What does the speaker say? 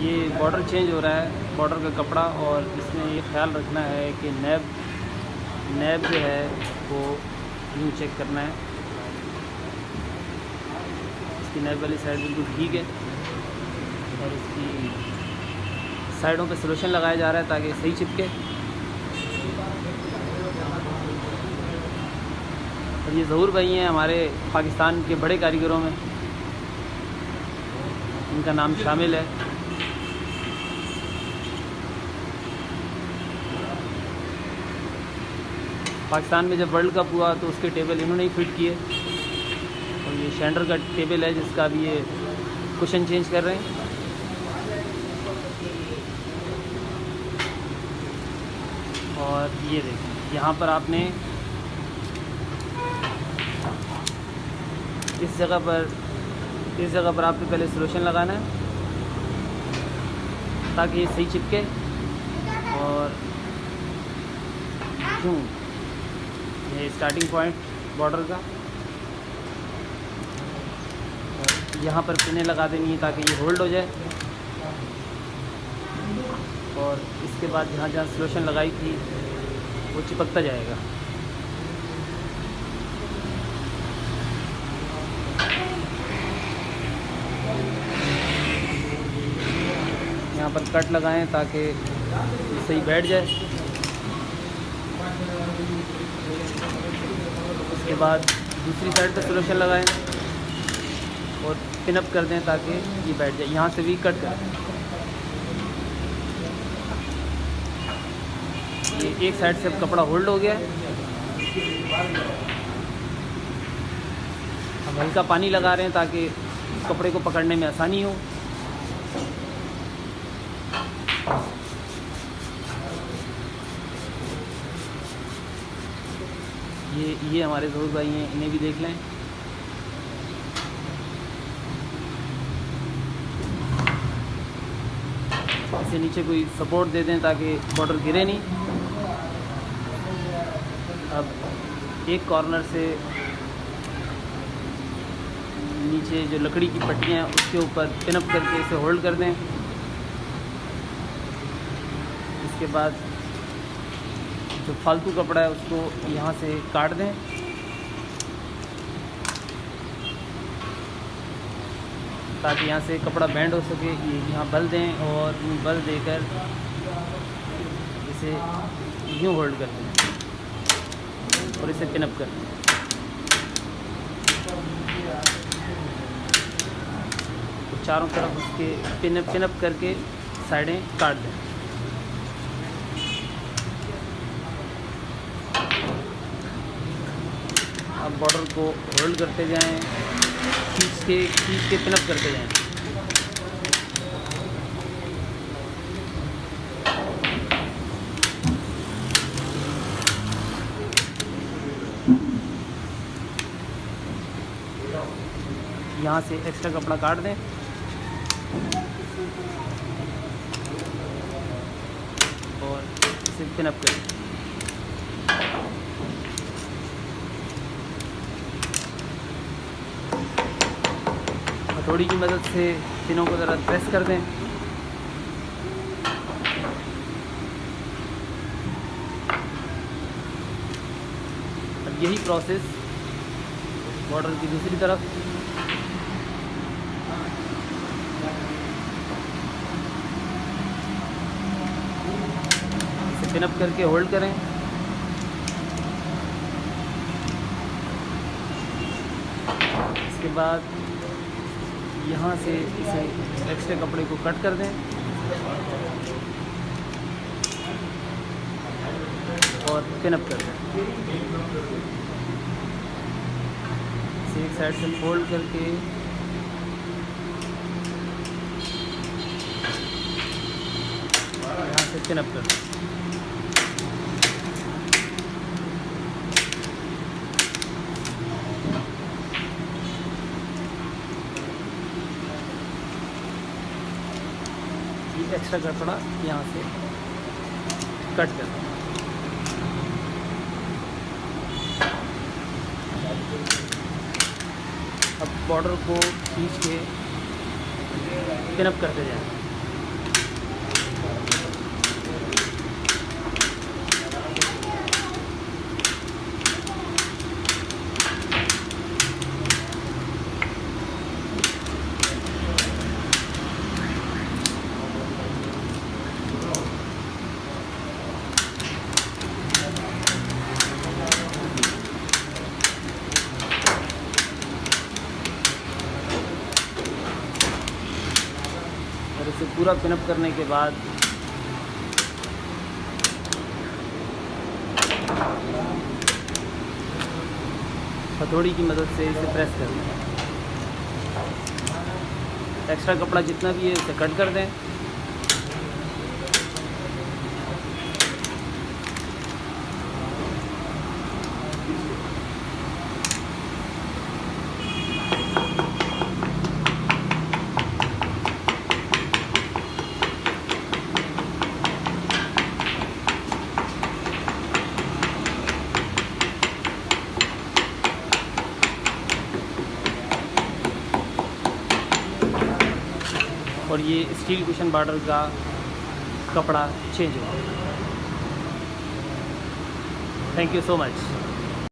ये border change हो रहा है, बॉर्डर का कपड़ा, और इसमें ये ख्याल रखना है कि नैब जो है वो यूँ चेक करना है। इसकी नैब वाली साइड बिल्कुल ठीक है और इसकी साइडों पे सॉल्यूशन लगाया जा रहा है ताकि सही चिपके। और ये ज़हूर भाई हैं हमारे पाकिस्तान के बड़े कारीगरों में, इनका नाम शामिल है। पाकिस्तान में जब वर्ल्ड कप हुआ तो उसके टेबल इन्होंने ही फिट किए, और ये शेंडर का टेबल है जिसका भी ये कुशन चेंज कर रहे हैं। और ये देखिए यहाँ पर आपने इस जगह पर आपने पहले सॉल्यूशन लगाना है ताकि ये सही चिपके। और यूँ ये स्टार्टिंग पॉइंट बॉर्डर का, और यहाँ पर पिनें लगा देनी है ताकि ये होल्ड हो जाए। और इसके बाद जहाँ जहाँ सॉल्यूशन लगाई थी वो चिपकता जाएगा। यहाँ पर कट लगाएं ताकि सही बैठ जाए। उसके बाद दूसरी साइड पे सॉल्यूशन लगाएं और पिन अप कर दें ताकि ये बैठ जाए। यहाँ से भी कट करें। ये एक साइड से अब कपड़ा होल्ड हो गया है। अब हल्का पानी लगा रहे हैं ताकि कपड़े को पकड़ने में आसानी हो। ये हमारे दोस्त भाई हैं, इन्हें भी देख लें। इसे नीचे कोई सपोर्ट दे दें ताकि बॉर्डर गिरे नहीं। अब एक कॉर्नर से नीचे जो लकड़ी की पट्टियाँ हैं उसके ऊपर पिन अप करके इसे होल्ड कर दें। इसके बाद जो फालतू कपड़ा है उसको यहाँ से काट दें ताकि यहाँ से कपड़ा बैंड हो सके। ये यहाँ बल दें और बल देकर इसे यूँ होल्ड कर दें और इसे पिन अप कर दें। तो चारों तरफ उसके पिन अप करके साइडें काट दें। अब बॉर्डर को होल्ड करते जाएं, खींच के पिन अप करते जाएं। यहाँ से एक्स्ट्रा कपड़ा काट दें और इसे पिन अप करें। हथौड़ी की मदद से पिनों को ज़रा प्रेस कर दें। अब यही प्रोसेस बॉर्डर की दूसरी तरफ। इसे पिन अप करके होल्ड करें। इसके बाद यहाँ से इसे एक्स्ट्रा कपड़े को कट कर दें और पिन अप कर दें। इसे एक साइड से फोल्ड करके यहाँ से पिन अप कर दें। एक्स्ट्रा कपड़ा यहाँ से कट कर दें। अब बॉर्डर को खींच के पिन अप करते जाएं। इसे पूरा पिनअप करने के बाद हथौड़ी की मदद से इसे प्रेस कर दें। एक्स्ट्रा कपड़ा जितना भी है इसे कट कर दें। और ये स्टील कुशन बॉर्डर का कपड़ा चेंज होगा। Thank you so much.